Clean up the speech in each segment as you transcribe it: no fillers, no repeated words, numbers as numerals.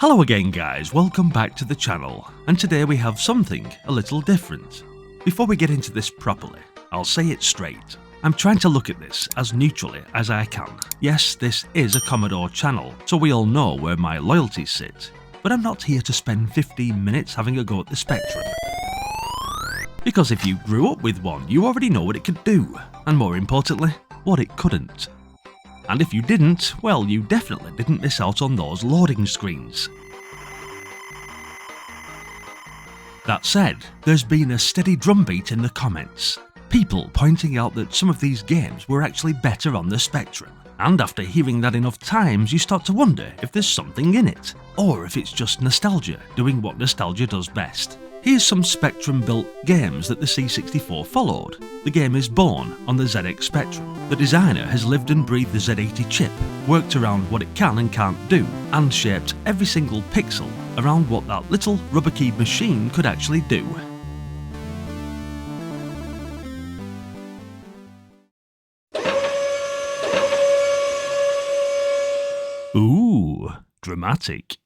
Hello again guys, welcome back to the channel, and today we have something a little different. Before we get into this properly, I'll say it straight. I'm trying to look at this as neutrally as I can. Yes, this is a Commodore channel, so we all know where my loyalties sit, but I'm not here to spend 15 minutes having a go at the Spectrum. Because if you grew up with one, you already know what it could do, and more importantly, what it couldn't. And if you didn't, well, you definitely didn't miss out on those loading screens. That said, there's been a steady drumbeat in the comments, people pointing out that some of these games were actually better on the Spectrum. And after hearing that enough times, you start to wonder if there's something in it, or if it's just nostalgia doing what nostalgia does best. Here's some Spectrum-built games that the C64 followed. The game is born on the ZX Spectrum. The designer has lived and breathed the Z80 chip, worked around what it can and can't do, and shaped every single pixel around what that little rubber-keyed machine could actually do. Ooh, dramatic.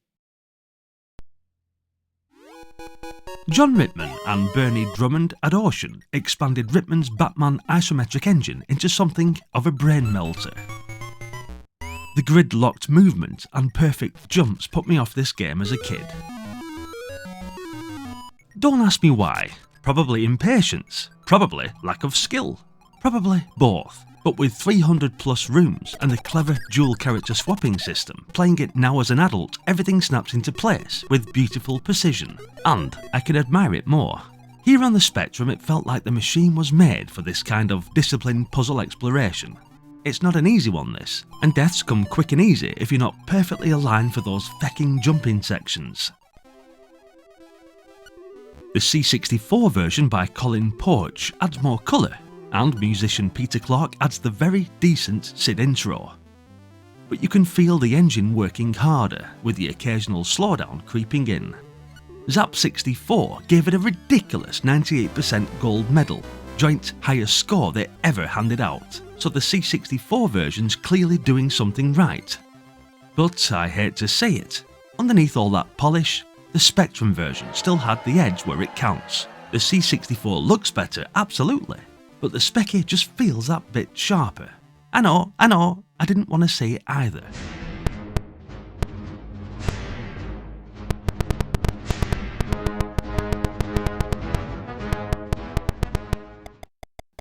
John Rittman and Bernie Drummond at Ocean expanded Rittman's Batman isometric engine into something of a brain melter. The grid-locked movement and perfect jumps put me off this game as a kid. Don't ask me why. Probably impatience, probably lack of skill, probably both. But with 300 plus rooms and the clever dual character swapping system, playing it now as an adult, everything snaps into place with beautiful precision, and I can admire it more. Here on the Spectrum it felt like the machine was made for this kind of disciplined puzzle exploration. It's not an easy one this, and deaths come quick and easy if you're not perfectly aligned for those fecking jumping sections. The C64 version by Colin Porch adds more colour, and musician Peter Clark adds the very decent SID intro. But you can feel the engine working harder, with the occasional slowdown creeping in. Zap64 gave it a ridiculous 98% gold medal, joint highest score they ever handed out, so the C64 version's clearly doing something right. But I hate to say it, underneath all that polish, the Spectrum version still had the edge where it counts. The C64 looks better, absolutely, but the Specky just feels that bit sharper. I know, I didn't want to say it either.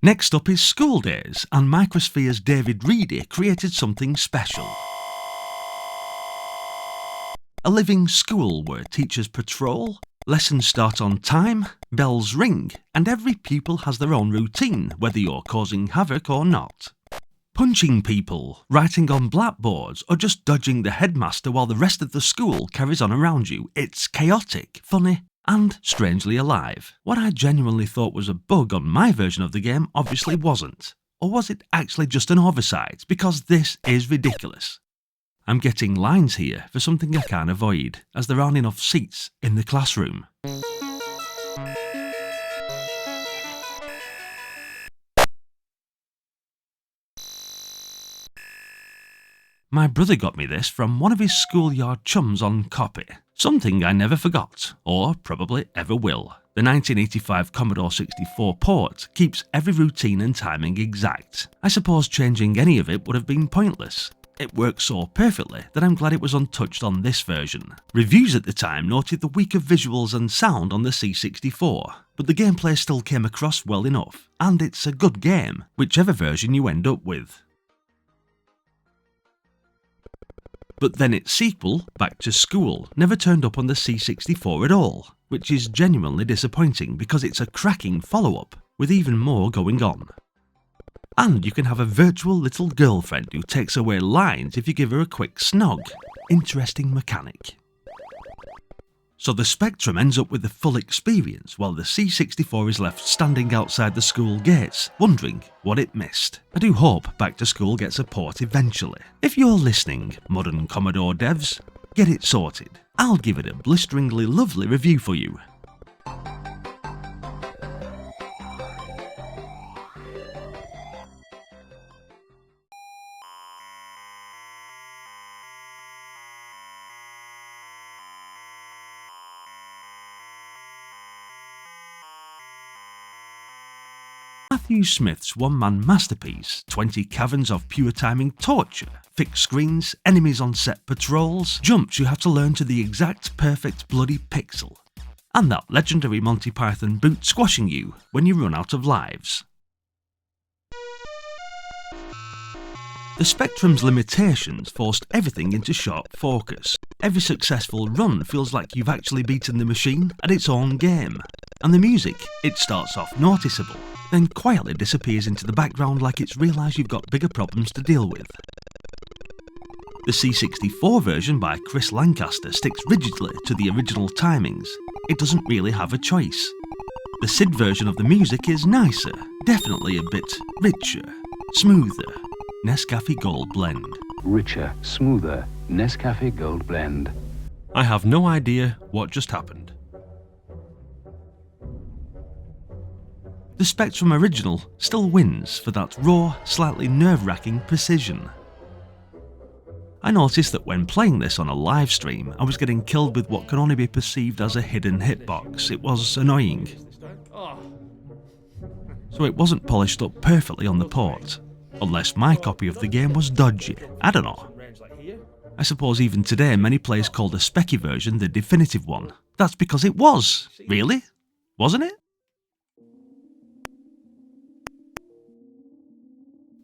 Next up is Skool Daze, and Microsphere's David Reedy created something special. A living school where teachers patrol, lessons start on time, bells ring, and every pupil has their own routine, whether you're causing havoc or not. Punching people, writing on blackboards, or just dodging the headmaster while the rest of the school carries on around you. It's chaotic, funny, and strangely alive. What I genuinely thought was a bug on my version of the game obviously wasn't. Or was it actually just an oversight? Because this is ridiculous. I'm getting lines here for something I can't avoid, as there aren't enough seats in the classroom. My brother got me this from one of his schoolyard chums on copy. Something I never forgot, or probably ever will. The 1985 Commodore 64 port keeps every routine and timing exact. I suppose changing any of it would have been pointless. It works so perfectly that I'm glad it was untouched on this version. Reviews at the time noted the weaker visuals and sound on the C64, but the gameplay still came across well enough, and it's a good game, whichever version you end up with. But then its sequel, Back to School, never turned up on the C64 at all, which is genuinely disappointing because it's a cracking follow-up, with even more going on. And you can have a virtual little girlfriend who takes away lines if you give her a quick snog. Interesting mechanic. So the Spectrum ends up with the full experience, while the C64 is left standing outside the school gates, wondering what it missed. I do hope Back to School gets a port eventually. If you're listening, modern Commodore devs, get it sorted. I'll give it a blisteringly lovely review for you. Matthew Smith's one-man masterpiece, 20 caverns of pure timing torture, fixed screens, enemies on set patrols, jumps you have to learn to the exact perfect bloody pixel, and that legendary Monty Python boot squashing you when you run out of lives. The Spectrum's limitations forced everything into sharp focus. Every successful run feels like you've actually beaten the machine at its own game. And the music, it starts off noticeable, then quietly disappears into the background like it's realised you've got bigger problems to deal with. The C64 version by Chris Lancaster sticks rigidly to the original timings. It doesn't really have a choice. The SID version of the music is nicer, definitely a bit richer, smoother. Nescafe Gold Blend. Richer, smoother, Nescafe Gold Blend. I have no idea what just happened. The Spectrum original still wins for that raw, slightly nerve-wracking precision. I noticed that when playing this on a live stream, I was getting killed with what can only be perceived as a hidden hitbox. It was annoying. So it wasn't polished up perfectly on the port. Unless my copy of the game was dodgy. I don't know. I suppose even today many players call the specky version the definitive one. That's because it was. Really? Wasn't it?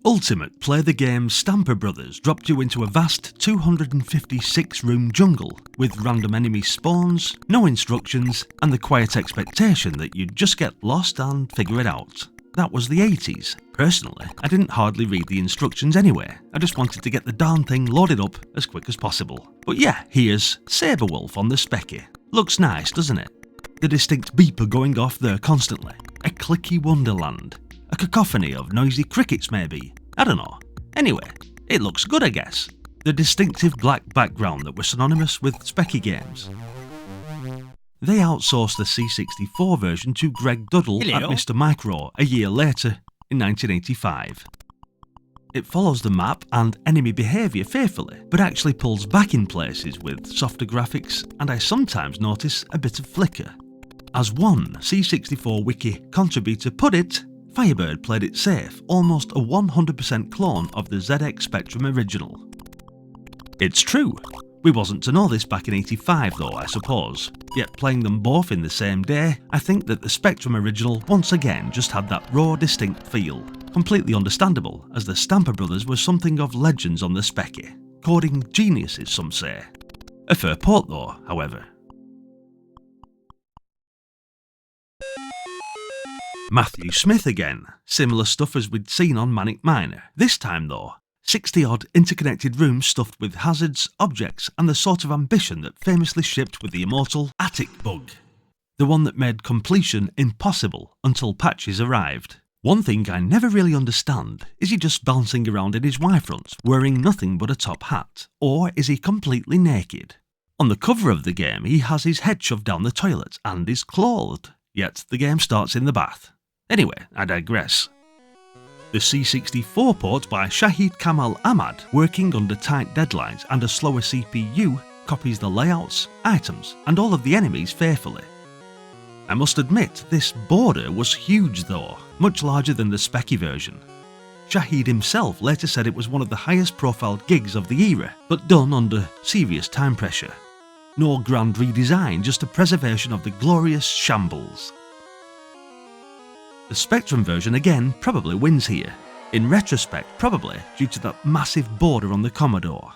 Ultimate Play the Game Stamper Brothers dropped you into a vast 256-room jungle with random enemy spawns, no instructions, and the quiet expectation that you'd just get lost and figure it out. That was the 80s. Personally, I didn't hardly read the instructions anyway. I just wanted to get the darn thing loaded up as quick as possible. But yeah, here's Sabre Wulf on the specky. Looks nice, doesn't it? The distinct beeper going off there constantly. A clicky wonderland. A cacophony of noisy crickets maybe. I don't know. Anyway, it looks good I guess. The distinctive black background that was synonymous with specky games. They outsourced the C64 version to Greg Duddle at Mr. Micro a year later, in 1985. It follows the map and enemy behaviour faithfully, but actually pulls back in places with softer graphics, and I sometimes notice a bit of flicker. As one C64 wiki contributor put it, Firebird played it safe, almost a 100% clone of the ZX Spectrum original. It's true. We wasn't to know this back in 85 though, I suppose. Yet playing them both in the same day, I think that the Spectrum original once again just had that raw, distinct feel. Completely understandable, as the Stamper Brothers were something of legends on the specky. Coding geniuses, some say. A fair port though, however. Matthew Smith again. Similar stuff as we'd seen on Manic Miner. This time though, 60-odd interconnected rooms stuffed with hazards, objects, and the sort of ambition that famously shipped with the immortal Attic Bug. The one that made completion impossible until patches arrived. One thing I never really understand, is he just bouncing around in his Y-fronts, wearing nothing but a top hat? Or is he completely naked? On the cover of the game, he has his head shoved down the toilet and is clothed, yet the game starts in the bath. Anyway, I digress. The C64 port by Shahid Kamal Ahmad, working under tight deadlines and a slower CPU, copies the layouts, items, and all of the enemies faithfully. I must admit, this border was huge though, much larger than the specky version. Shahid himself later said it was one of the highest profiled gigs of the era, but done under serious time pressure. No grand redesign, just a preservation of the glorious shambles. The Spectrum version again probably wins here. In retrospect, probably due to that massive border on the Commodore.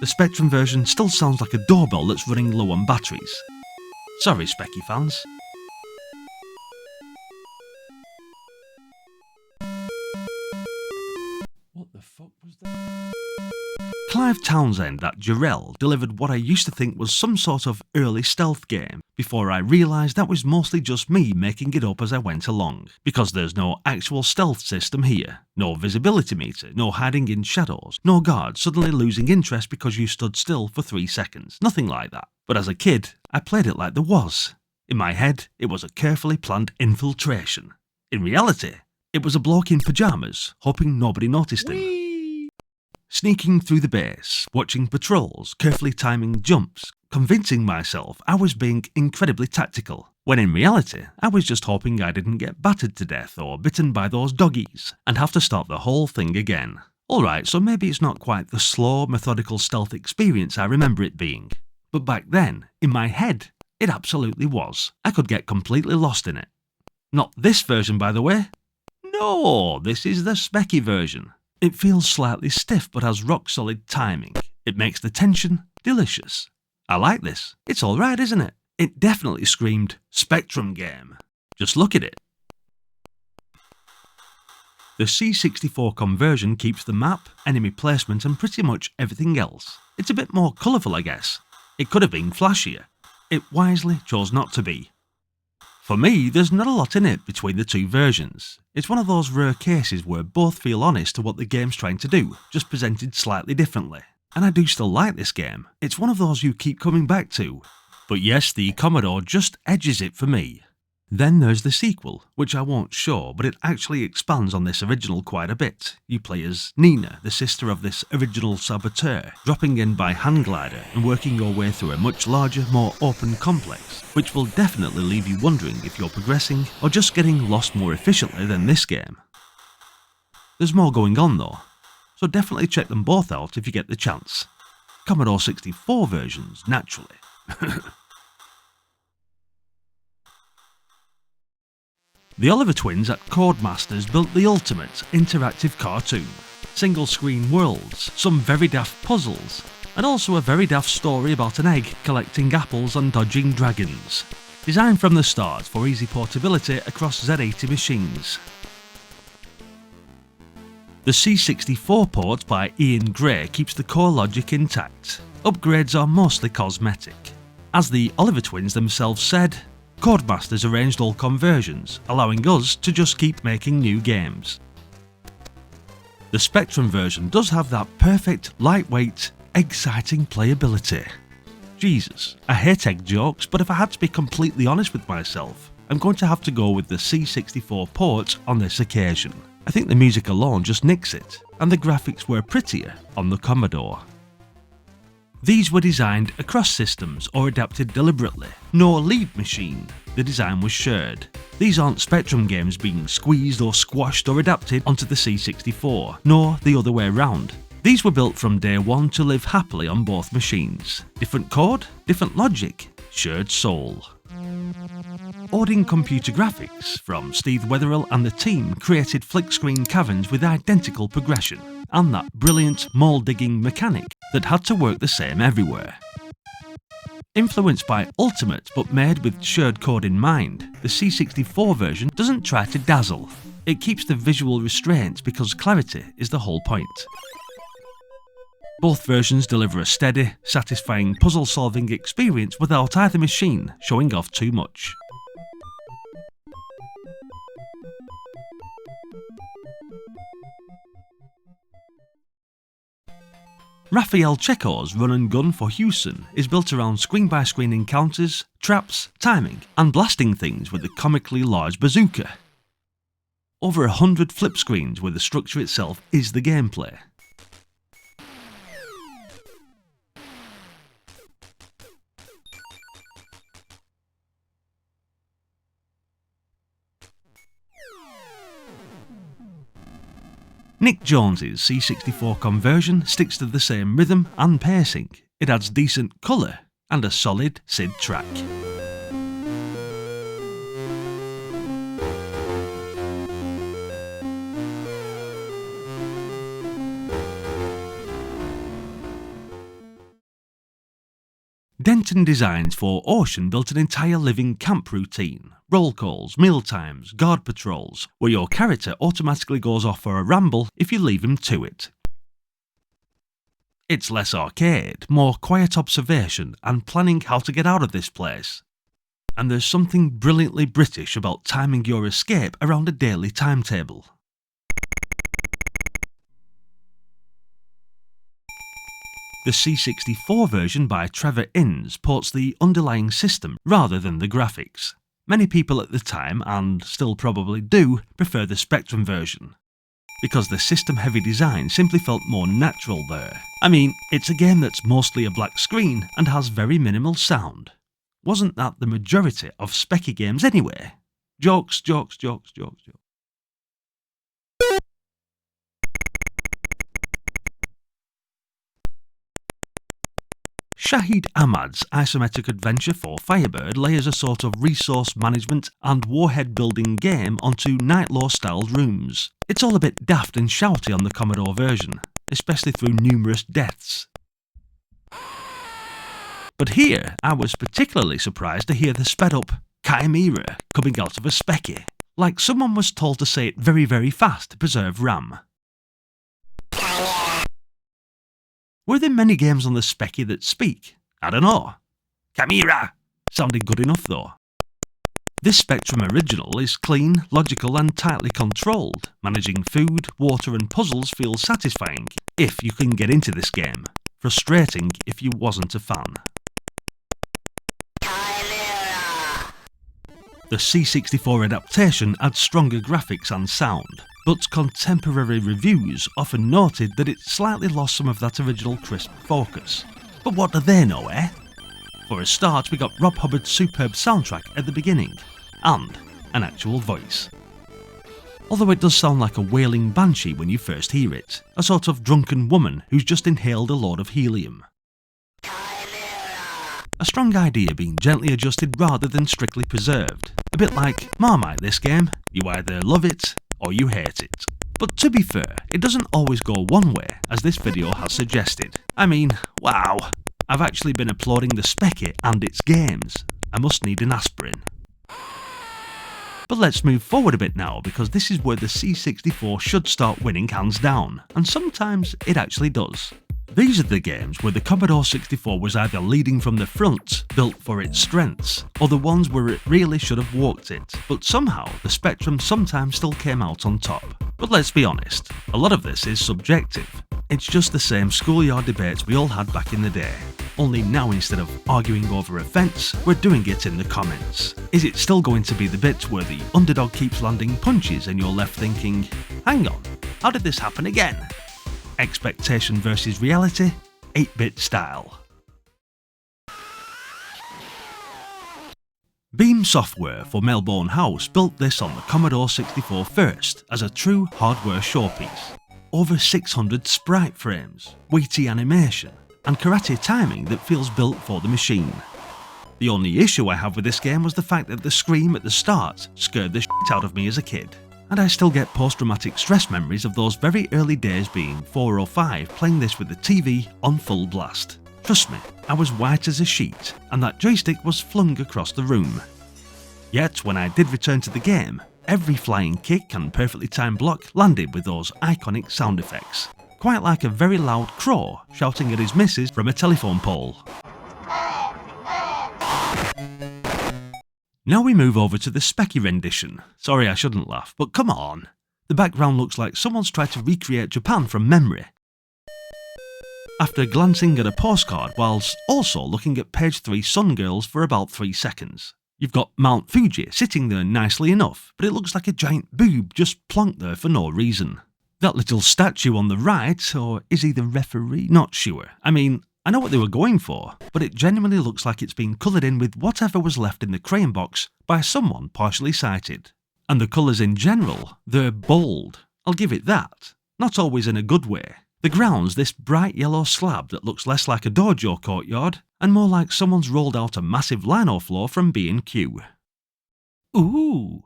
The Spectrum version still sounds like a doorbell that's running low on batteries. Sorry, Specky fans. What the fuck was that? Clive Townsend at Jarrell delivered what I used to think was some sort of early stealth game, before I realised that was mostly just me making it up as I went along, because there's no actual stealth system here, no visibility meter, no hiding in shadows, no guard suddenly losing interest because you stood still for 3 seconds, nothing like that. But as a kid, I played it like there was. In my head, it was a carefully planned infiltration. In reality, it was a bloke in pyjamas, hoping nobody noticed him. Sneaking through the base, watching patrols, carefully timing jumps, convincing myself I was being incredibly tactical, when in reality I was just hoping I didn't get battered to death or bitten by those doggies and have to start the whole thing again. Alright, so maybe it's not quite the slow, methodical stealth experience I remember it being, but back then, in my head, it absolutely was. I could get completely lost in it. Not this version, by the way. No, this is the specky version. It feels slightly stiff but has rock-solid timing. It makes the tension delicious. I like this. It's alright, isn't it? It definitely screamed Spectrum game. Just look at it. The C64 conversion keeps the map, enemy placement and pretty much everything else. It's a bit more colourful, I guess. It could have been flashier. It wisely chose not to be. For me, there's not a lot in it between the two versions. It's one of those rare cases where both feel honest to what the game's trying to do, just presented slightly differently. And I do still like this game. It's one of those you keep coming back to. But yes, the Commodore just edges it for me. Then there's the sequel, which I won't show, but it actually expands on this original quite a bit. You play as Nina, the sister of this original Saboteur, dropping in by hand glider and working your way through a much larger, more open complex, which will definitely leave you wondering if you're progressing or just getting lost more efficiently than this game. There's more going on though, so definitely check them both out if you get the chance. Commodore 64 versions, naturally. The Oliver twins at Codemasters built the ultimate interactive cartoon. Single-screen worlds, some very daft puzzles, and also a very daft story about an egg collecting apples and dodging dragons. Designed from the start for easy portability across Z80 machines. The C64 port by Ian Gray keeps the core logic intact. Upgrades are mostly cosmetic. As the Oliver twins themselves said, Codemasters arranged all conversions, allowing us to just keep making new games. The Spectrum version does have that perfect, lightweight, exciting playability. Jesus, I hate egg jokes, but if I had to be completely honest with myself, I'm going to have to go with the C64 port on this occasion. I think the music alone just nicks it, and the graphics were prettier on the Commodore. These were designed across systems or adapted deliberately. No lead machine. The design was shared. These aren't Spectrum games being squeezed or squashed or adapted onto the C64, nor the other way around. These were built from day one to live happily on both machines. Different code, different logic, shared soul. Odin Computer Graphics from Steve Wetherill and the team created flick-screen caverns with identical progression, and that brilliant mold-digging mechanic that had to work the same everywhere. Influenced by Ultimate but made with shared code in mind, the C64 version doesn't try to dazzle. It keeps the visual restraint because clarity is the whole point. Both versions deliver a steady, satisfying puzzle-solving experience without either machine showing off too much. Raphael Checo's run and gun for Hewson is built around screen-by-screen encounters, traps, timing, and blasting things with a comically large bazooka. Over 100 flip screens where the structure itself is the gameplay. Nick Jones's C64 conversion sticks to the same rhythm and pacing. It adds decent colour and a solid SID track. Denton Designs for Ocean built an entire living camp routine. Roll calls, meal times, guard patrols, where your character automatically goes off for a ramble if you leave him to it. It's less arcade, more quiet observation and planning how to get out of this place. And there's something brilliantly British about timing your escape around a daily timetable. The C64 version by Trevor Innes ports the underlying system rather than the graphics. Many people at the time, and still probably do, prefer the Spectrum version, because the system-heavy design simply felt more natural there. I mean, it's a game that's mostly a black screen and has very minimal sound. wasn't that the majority of specky games anyway? Jokes, jokes, jokes, jokes, jokes. Shahid Ahmad's isometric adventure for Firebird layers a sort of resource management and warhead building game onto Nightlaw-styled rooms. It's all a bit daft and shouty on the Commodore version, especially through numerous deaths. But here, I was particularly surprised to hear the sped-up Chimera coming out of a specky, like someone was told to say it very, very fast to preserve RAM. Were there many games on the specky that speak? I don't know. Chimera! Sounded good enough though. This Spectrum original is clean, logical and tightly controlled. Managing food, water and puzzles feels satisfying if you can get into this game. Frustrating if you wasn't a fan. The C64 adaptation adds stronger graphics and sound, but contemporary reviews often noted that it slightly lost some of that original crisp focus. But what do they know, eh? For a start, we got Rob Hubbard's superb soundtrack at the beginning, and an actual voice. Although it does sound like a wailing banshee when you first hear it, a sort of drunken woman who's just inhaled a load of helium. A strong idea being gently adjusted rather than strictly preserved. A bit like Marmite this game, you either love it or you hate it. But to be fair, it doesn't always go one way, as this video has suggested. I mean, wow, I've actually been applauding the specky and its games. I must need an aspirin. But let's move forward a bit now, because this is where the C64 should start winning hands down, and sometimes it actually does. These are the games where the Commodore 64 was either leading from the front, built for its strengths, or the ones where it really should have walked it, but somehow the Spectrum sometimes still came out on top. But let's be honest, a lot of this is subjective. It's just the same schoolyard debates we all had back in the day. Only now, instead of arguing over a fence, we're doing it in the comments. Is it still going to be the bit where the underdog keeps landing punches and you're left thinking, hang on, how did this happen again? Expectation versus reality, 8-bit style. Beam Software for Melbourne House built this on the Commodore 64 first as a true hardware showpiece. Over 600 sprite frames, weighty animation, and karate timing that feels built for the machine. The only issue I have with this game was the fact that the scream at the start scared the shit out of me as a kid. And I still get post-traumatic stress memories of those very early days being 4 or 5 playing this with the TV on full blast. Trust me, I was white as a sheet, and that joystick was flung across the room. Yet, when I did return to the game, every flying kick and perfectly timed block landed with those iconic sound effects, quite like a very loud crow shouting at his missus from a telephone pole. Now we move over to the specky rendition. Sorry, I shouldn't laugh, but come on. The background looks like someone's tried to recreate Japan from memory. After glancing at a postcard whilst also looking at page 3 Sun Girls for about 3 seconds. You've got Mount Fuji sitting there nicely enough, but it looks like a giant boob just plonked there for no reason. That little statue on the right, or is he the referee? Not sure. I mean, I know what they were going for, but it genuinely looks like it's been coloured in with whatever was left in the crayon box by someone partially sighted. And the colours in general, they're bold. I'll give it that. Not always in a good way. The ground's this bright yellow slab that looks less like a dojo courtyard and more like someone's rolled out a massive lino floor from B&Q. Ooh!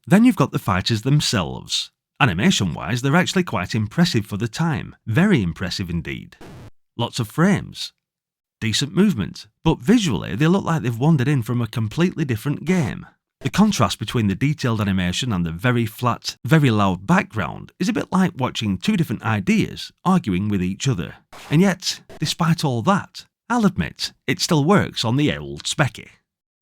Then you've got the fighters themselves. Animation-wise, they're actually quite impressive for the time. Very impressive indeed. Lots of frames. Decent movement, but visually they look like they've wandered in from a completely different game. The contrast between the detailed animation and the very flat, very loud background is a bit like watching two different ideas arguing with each other. And yet, despite all that, I'll admit, it still works on the old specky.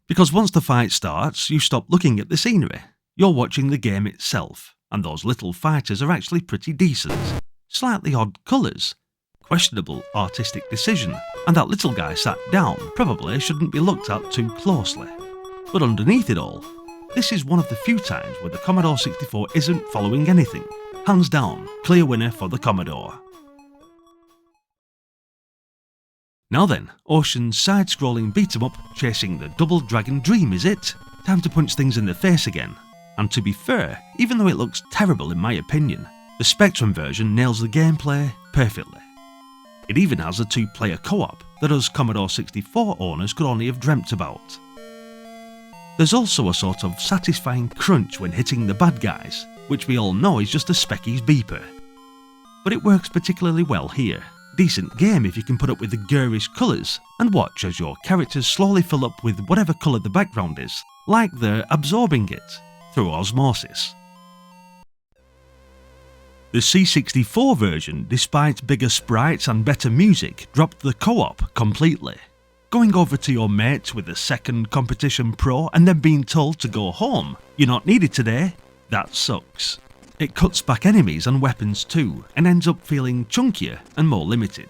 Because once the fight starts, you stop looking at the scenery. You're watching the game itself, and those little fighters are actually pretty decent. Slightly odd colours. Questionable artistic decision, and that little guy sat down probably shouldn't be looked at too closely. But underneath it all, this is one of the few times where the Commodore 64 isn't following anything. Hands down, clear winner for the Commodore. Now then, Ocean's side-scrolling beat-em-up chasing the Double Dragon dream, is it? Time to punch things in the face again. And to be fair, even though it looks terrible in my opinion, the Spectrum version nails the gameplay perfectly. It even has a 2-player co-op that us Commodore 64 owners could only have dreamt about. There's also a sort of satisfying crunch when hitting the bad guys, which we all know is just a Specky's beeper. But it works particularly well here. Decent game if you can put up with the garish colours and watch as your characters slowly fill up with whatever colour the background is, like they're absorbing it through osmosis. The C64 version, despite bigger sprites and better music, dropped the co-op completely. Going over to your mates with a second competition pro and then being told to go home, "You're not needed today," that sucks. It cuts back enemies and weapons too, and ends up feeling chunkier and more limited.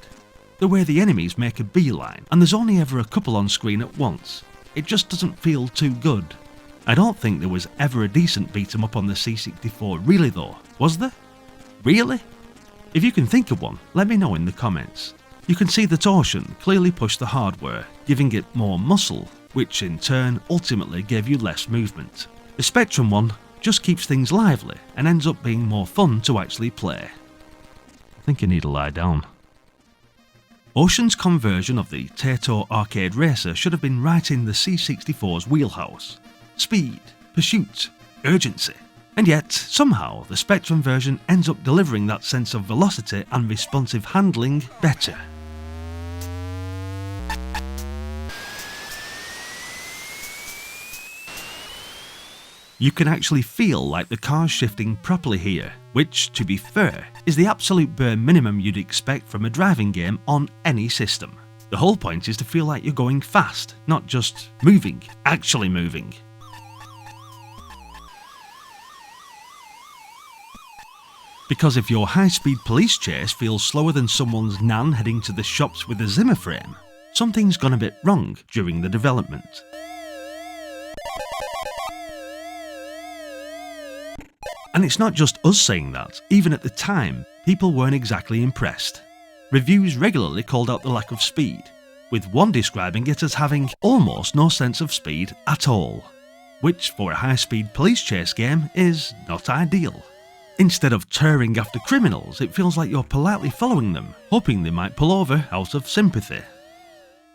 The way the enemies make a beeline, and there's only ever a couple on screen at once. It just doesn't feel too good. I don't think there was ever a decent beat 'em up on the C64 really though, was there? Really? If you can think of one, let me know in the comments. You can see that Ocean clearly pushed the hardware, giving it more muscle, which in turn ultimately gave you less movement. The Spectrum one just keeps things lively and ends up being more fun to actually play. I think you need to lie down. Ocean's conversion of the Tato arcade racer should have been right in the C64's wheelhouse. Speed, pursuit, urgency. And yet, somehow, the Spectrum version ends up delivering that sense of velocity and responsive handling better. You can actually feel like the car's shifting properly here, which, to be fair, is the absolute bare minimum you'd expect from a driving game on any system. The whole point is to feel like you're going fast, not just moving, actually moving. Because if your high-speed police chase feels slower than someone's nan heading to the shops with a Zimmer frame, something's gone a bit wrong during the development. And it's not just us saying that, even at the time, people weren't exactly impressed. Reviews regularly called out the lack of speed, with one describing it as having almost no sense of speed at all, which for a high-speed police chase game is not ideal. Instead of tearing after criminals, it feels like you're politely following them, hoping they might pull over out of sympathy.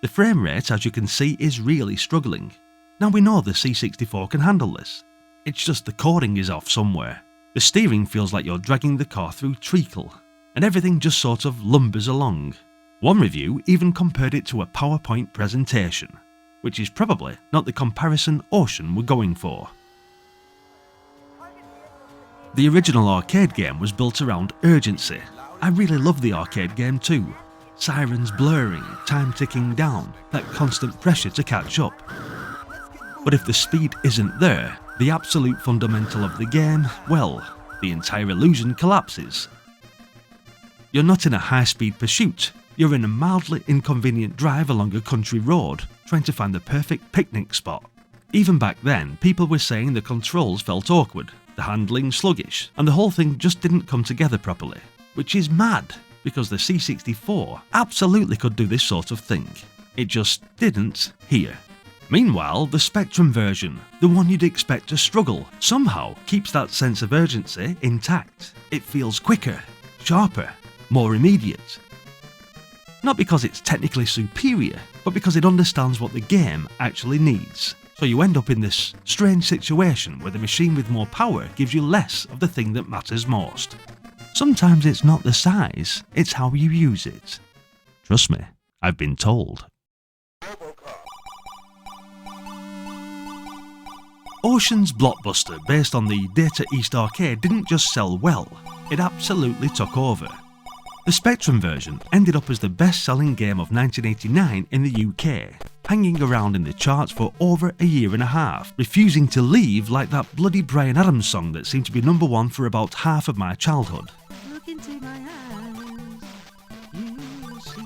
The frame rate, as you can see, is really struggling. Now we know the C64 can handle this. It's just the coding is off somewhere. The steering feels like you're dragging the car through treacle, and everything just sort of lumbers along. One review even compared it to a PowerPoint presentation, which is probably not the comparison Ocean were going for. The original arcade game was built around urgency. I really love the arcade game too. Sirens blurring, time ticking down, that constant pressure to catch up. But if the speed isn't there, the absolute fundamental of the game, well, the entire illusion collapses. You're not in a high-speed pursuit, you're in a mildly inconvenient drive along a country road, trying to find the perfect picnic spot. Even back then, people were saying the controls felt awkward, the handling sluggish, and the whole thing just didn't come together properly. Which is mad, because the C64 absolutely could do this sort of thing. It just didn't here. Meanwhile, the Spectrum version, the one you'd expect to struggle, somehow keeps that sense of urgency intact. It feels quicker, sharper, more immediate. Not because it's technically superior, but because it understands what the game actually needs. So you end up in this strange situation where the machine with more power gives you less of the thing that matters most. Sometimes it's not the size, it's how you use it. Trust me, I've been told. Ocean's blockbuster based on the Data East arcade didn't just sell well, it absolutely took over. The Spectrum version ended up as the best-selling game of 1989 in the UK, hanging around in the charts for over a year and a half, refusing to leave like that bloody Bryan Adams song that seemed to be #1 for about half of my childhood. Look into my eyes, you'll see.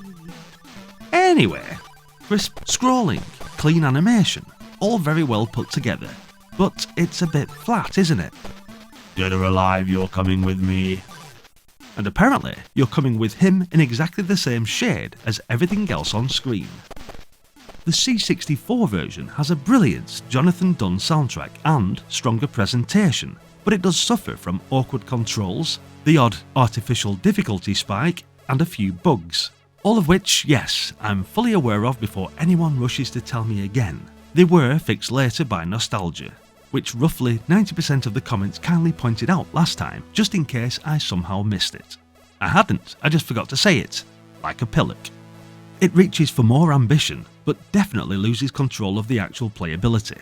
Anyway, crisp scrolling, clean animation, all very well put together, but it's a bit flat, isn't it? Dead or alive, you're coming with me. and apparently you're coming with him in exactly the same shade as everything else on screen. The C64 version has a brilliant Jonathan Dunn soundtrack and stronger presentation, but it does suffer from awkward controls, the odd artificial difficulty spike, and a few bugs. All of which, yes, I'm fully aware of before anyone rushes to tell me again. They were fixed later by nostalgia, which roughly 90% of the comments kindly pointed out last time, just in case I somehow missed it. I hadn't, I just forgot to say it, like a pillock. It reaches for more ambition, but definitely loses control of the actual playability.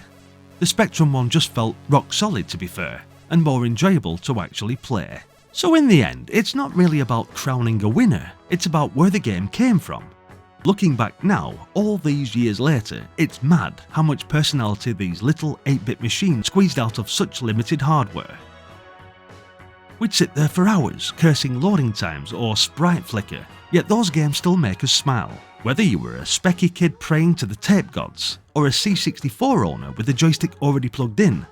The Spectrum one just felt rock solid to be fair, and more enjoyable to actually play. So in the end, it's not really about crowning a winner, it's about where the game came from. Looking back now, all these years later, it's mad how much personality these little 8-bit machines squeezed out of such limited hardware. We'd sit there for hours, cursing loading times or sprite flicker, yet those games still make us smile. Whether you were a specky kid praying to the tape gods, or a C64 owner with the joystick already plugged in,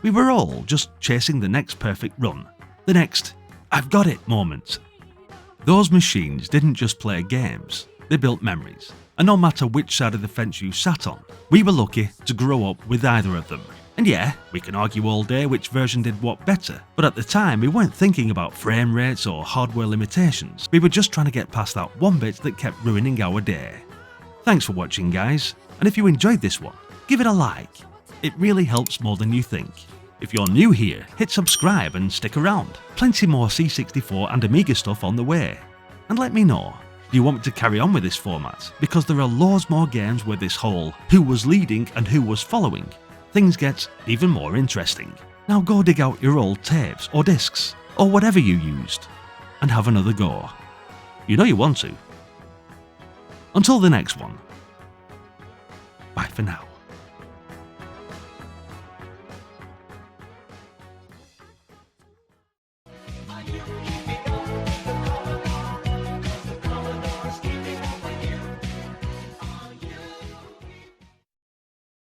we were all just chasing the next perfect run, the next "I've got it" moment. Those machines didn't just play games, they built memories, and no matter which side of the fence you sat on, we were lucky to grow up with either of them. And yeah, we can argue all day which version did what better, but at the time we weren't thinking about frame rates or hardware limitations, we were just trying to get past that one bit that kept ruining our day. Thanks for watching guys, and if you enjoyed this one, give it a like. It really helps more than you think. If you're new here, hit subscribe and stick around. Plenty more C64 and Amiga stuff on the way. And let me know, do you want me to carry on with this format? Because there are loads more games where this whole who was leading and who was following, things get even more interesting. Now go dig out your old tapes or discs, or whatever you used, and have another go. You know you want to. Until the next one, bye for now.